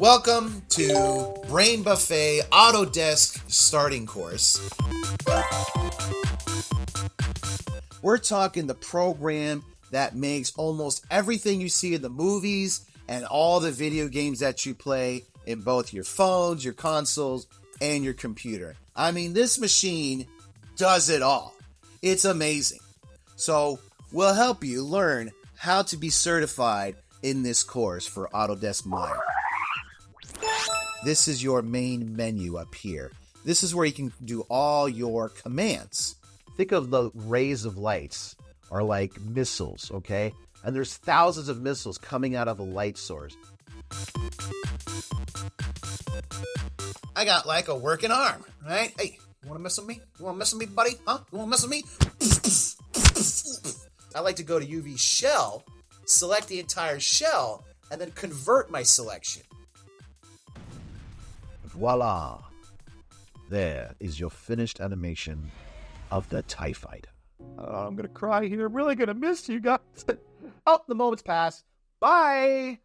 Welcome to BrainBuffet Autodesk starting course. We're talking the program that makes almost everything you see in the movies and all the video games that you play in both your phones, your consoles, and your computer. I mean, this machine does it all. It's amazing. So we'll help you learn how to be certified in this course for Autodesk Maya. This is your main menu up here. This is where you can do all your commands. Think of the rays of lights are like missiles, okay? And there's thousands of missiles coming out of a light source. I got like a working arm, right? Hey, you wanna mess with me? You wanna mess with me, buddy? Huh? You wanna mess with me? I like to go to UV shell, select the entire shell, and then convert my selection. Voila! There is your finished animation of the TIE Fighter. Oh, I'm gonna cry here. I'm really gonna miss you guys. Oh, the moment's passed. Bye!